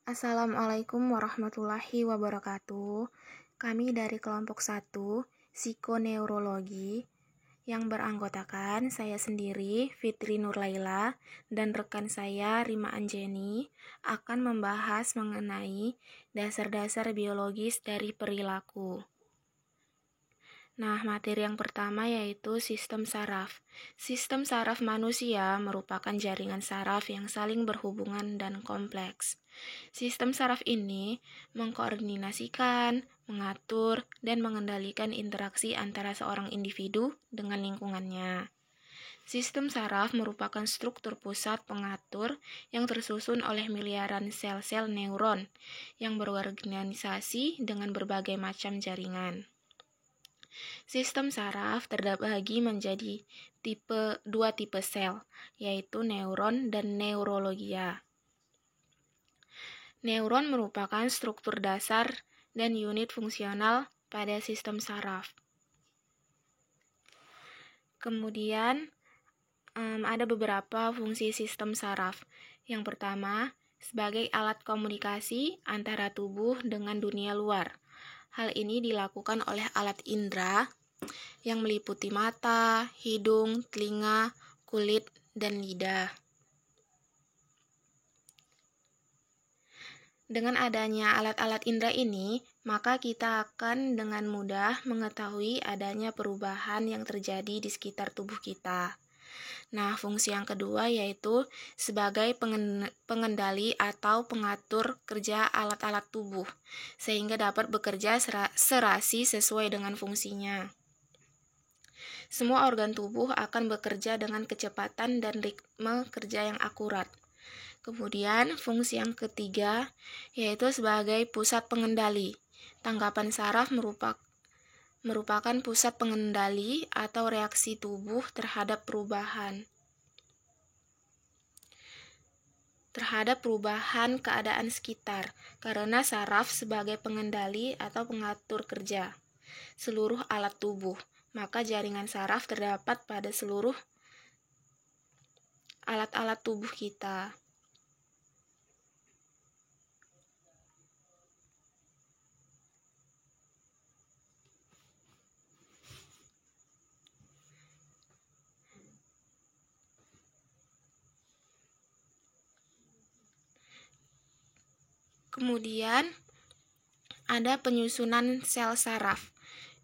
Assalamualaikum warahmatullahi wabarakatuh. Kami dari kelompok 1, Psikoneurologi, yang beranggotakan saya sendiri, Fitri Nurlaila, dan rekan saya, Rima Anjeni, akan membahas mengenai dasar-dasar biologis dari perilaku. Nah, materi yang pertama yaitu sistem saraf. Sistem saraf manusia merupakan jaringan saraf yang saling berhubungan dan kompleks. Sistem saraf ini mengkoordinasikan, mengatur, dan mengendalikan interaksi antara seorang individu dengan lingkungannya. Sistem saraf merupakan struktur pusat pengatur yang tersusun oleh miliaran sel-sel neuron yang berorganisasi dengan berbagai macam jaringan. Sistem saraf terbagi menjadi dua tipe sel, yaitu neuron dan neurologia. Neuron merupakan struktur dasar dan unit fungsional pada sistem saraf. Kemudian, ada beberapa fungsi sistem saraf. Yang pertama, sebagai alat komunikasi antara tubuh dengan dunia luar. Hal ini dilakukan oleh alat indera yang meliputi mata, hidung, telinga, kulit, dan lidah. Dengan adanya alat-alat indera ini, maka kita akan dengan mudah mengetahui adanya perubahan yang terjadi di sekitar tubuh kita. Nah, fungsi yang kedua yaitu sebagai pengendali atau pengatur kerja alat-alat tubuh, sehingga dapat bekerja serasi sesuai dengan fungsinya. Semua organ tubuh akan bekerja dengan kecepatan dan ritme kerja yang akurat. Kemudian, fungsi yang ketiga yaitu sebagai pusat pengendali. Tanggapan saraf merupakan pusat pengendali atau reaksi tubuh terhadap perubahan keadaan sekitar, karena saraf sebagai pengendali atau pengatur kerja seluruh alat tubuh, maka jaringan saraf terdapat pada seluruh alat-alat tubuh kita. Kemudian ada penyusunan sel saraf.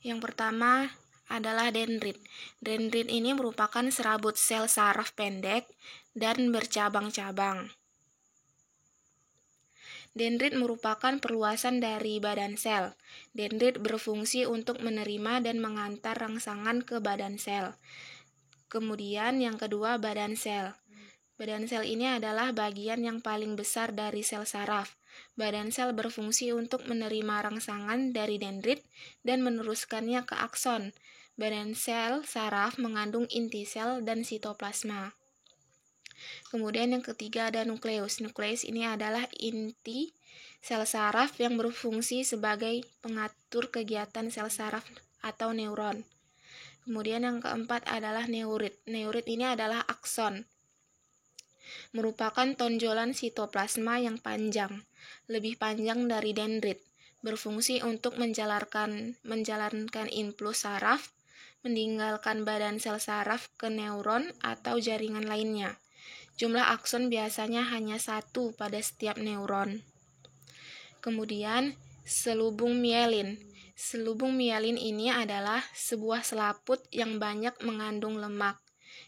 Yang pertama adalah dendrit. Dendrit ini merupakan serabut sel saraf pendek dan bercabang-cabang. Dendrit merupakan perluasan dari badan sel. Dendrit berfungsi untuk menerima dan mengantar rangsangan ke badan sel. Kemudian yang kedua, badan sel. Badan sel ini adalah bagian yang paling besar dari sel saraf. Badan sel berfungsi untuk menerima rangsangan dari dendrit dan meneruskannya ke akson. Badan sel saraf mengandung inti sel dan sitoplasma. Kemudian yang ketiga ada nukleus. Nukleus ini adalah inti sel saraf yang berfungsi sebagai pengatur kegiatan sel saraf atau neuron. Kemudian yang keempat adalah neurit. Neurit ini adalah akson. Merupakan tonjolan sitoplasma yang panjang, lebih panjang dari dendrit, berfungsi untuk menjalankan impuls saraf, meninggalkan badan sel saraf ke neuron atau jaringan lainnya. Jumlah akson biasanya hanya 1 pada setiap neuron. Kemudian, selubung mielin. Selubung mielin ini adalah sebuah selaput yang banyak mengandung lemak,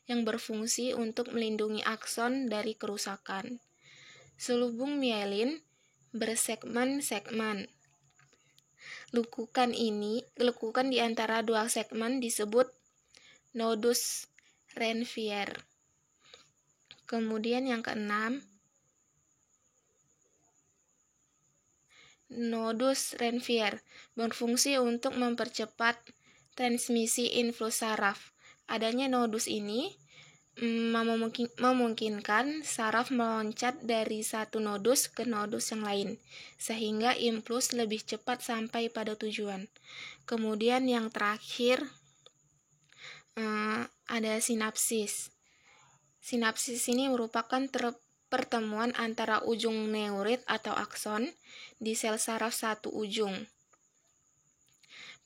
yang berfungsi untuk melindungi akson dari kerusakan. Selubung mielin bersegmen-segmen. Lekukan di antara dua segmen disebut nodus Ranvier. Kemudian yang keenam, nodus Ranvier berfungsi untuk mempercepat transmisi influx saraf. Adanya nodus ini memungkinkan saraf meloncat dari satu nodus ke nodus yang lain, sehingga impuls lebih cepat sampai pada tujuan. Kemudian yang terakhir ada sinapsis. Sinapsis ini merupakan pertemuan antara ujung neurit atau akson di sel saraf satu ujung.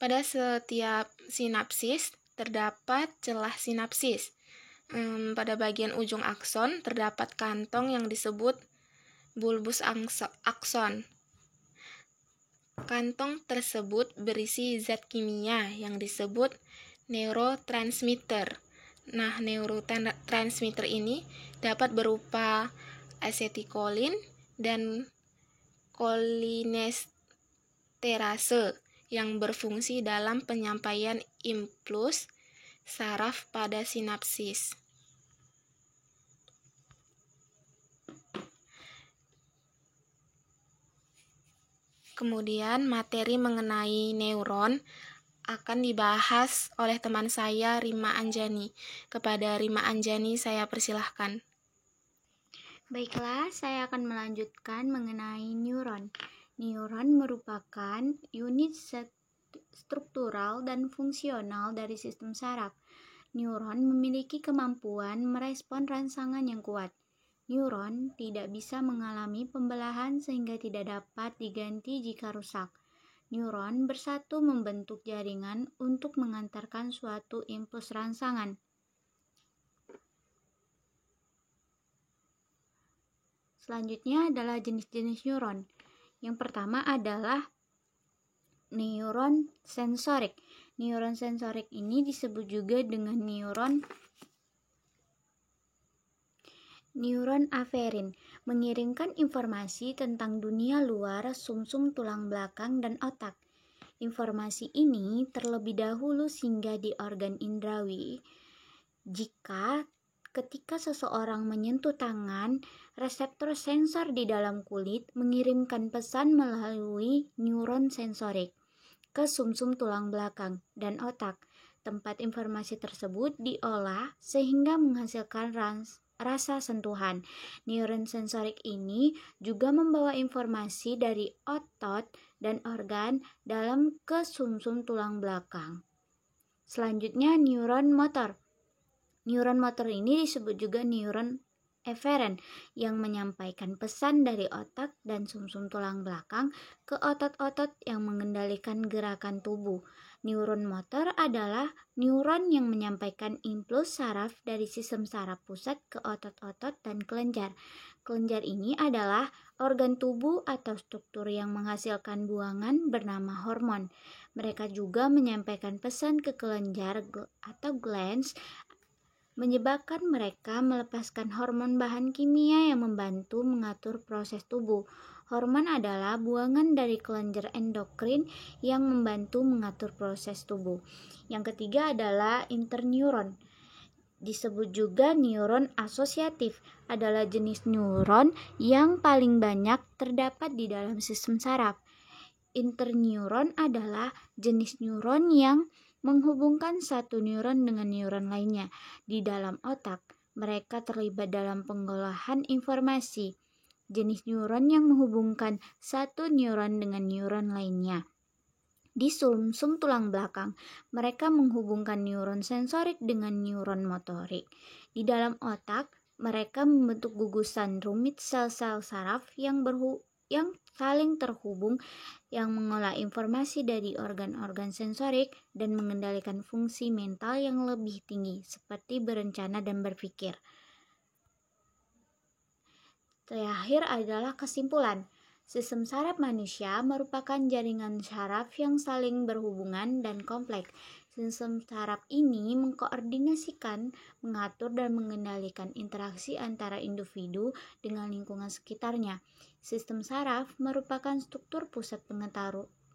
Pada setiap sinapsis terdapat celah sinapsis. Pada bagian ujung akson terdapat kantong yang disebut bulbus akson. Kantong tersebut berisi zat kimia yang disebut neurotransmitter. Nah, neurotransmitter ini dapat berupa asetilkolin dan kolinesterase yang berfungsi dalam penyampaian impuls saraf pada sinapsis. Kemudian materi mengenai neuron akan dibahas oleh teman saya, Rima Anjani. Kepada Rima Anjani saya persilahkan. Baiklah, saya akan melanjutkan mengenai neuron. Neuron merupakan unit struktural dan fungsional dari sistem saraf. Neuron memiliki kemampuan merespon rangsangan yang kuat. Neuron tidak bisa mengalami pembelahan sehingga tidak dapat diganti jika rusak. Neuron bersatu membentuk jaringan untuk mengantarkan suatu impuls rangsangan. Selanjutnya adalah jenis-jenis neuron. Yang pertama adalah neuron sensorik. Neuron sensorik ini disebut juga dengan neuron aferin, mengirimkan informasi tentang dunia luar sumsum tulang belakang dan otak. Informasi ini terlebih dahulu singgah di organ indrawi. Ketika seseorang menyentuh tangan, reseptor sensor di dalam kulit mengirimkan pesan melalui neuron sensorik ke sumsum tulang belakang dan otak. Tempat informasi tersebut diolah sehingga menghasilkan rasa sentuhan. Neuron sensorik ini juga membawa informasi dari otot dan organ dalam ke sumsum tulang belakang. Selanjutnya neuron motor. Neuron motor ini disebut juga neuron eferen yang menyampaikan pesan dari otak dan sumsum tulang belakang ke otot-otot yang mengendalikan gerakan tubuh. Neuron motor adalah neuron yang menyampaikan impuls saraf dari sistem saraf pusat ke otot-otot dan kelenjar. Kelenjar ini adalah organ tubuh atau struktur yang menghasilkan buangan bernama hormon. Mereka juga menyampaikan pesan ke kelenjar atau glands, menyebabkan mereka melepaskan hormon bahan kimia yang membantu mengatur proses tubuh. Hormon adalah buangan dari kelenjar endokrin yang membantu mengatur proses tubuh. Yang ketiga adalah interneuron. Disebut juga neuron asosiatif, adalah jenis neuron yang paling banyak terdapat di dalam sistem saraf. Interneuron adalah jenis neuron yang menghubungkan satu neuron dengan neuron lainnya di dalam otak. Mereka terlibat dalam pengolahan informasi. Jenis neuron yang menghubungkan satu neuron dengan neuron lainnya. Di sumsum tulang belakang, mereka menghubungkan neuron sensorik dengan neuron motorik. Di dalam otak, mereka membentuk gugusan rumit sel-sel saraf yang saling terhubung, yang mengolah informasi dari organ-organ sensorik dan mengendalikan fungsi mental yang lebih tinggi, seperti berencana dan berpikir. Terakhir adalah kesimpulan. Sistem saraf manusia merupakan jaringan saraf yang saling berhubungan dan kompleks. Sistem saraf ini mengkoordinasikan, mengatur, dan mengendalikan interaksi antara individu dengan lingkungan sekitarnya. Sistem saraf merupakan struktur pusat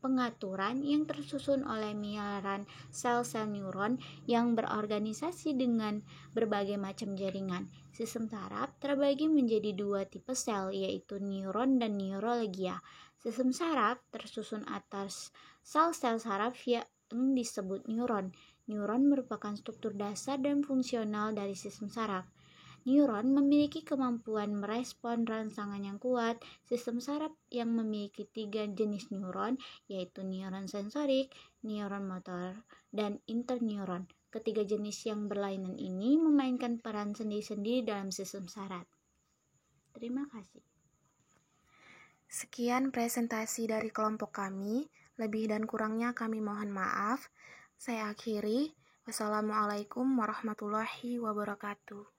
pengaturan yang tersusun oleh miliaran sel-sel neuron yang berorganisasi dengan berbagai macam jaringan. Sistem saraf terbagi menjadi dua tipe sel, yaitu neuron dan neurologia. Sistem saraf tersusun atas sel-sel saraf yang disebut neuron. Neuron merupakan struktur dasar dan fungsional dari sistem saraf. Neuron memiliki kemampuan merespon rangsangan yang kuat. Sistem saraf yang memiliki 3 jenis neuron, yaitu neuron sensorik, neuron motor, dan interneuron. Ketiga jenis yang berlainan ini memainkan peran sendiri-sendiri dalam sistem saraf. Terima kasih. Sekian presentasi dari kelompok kami. Lebih dan kurangnya kami mohon maaf. Saya akhiri. Wassalamualaikum warahmatullahi wabarakatuh.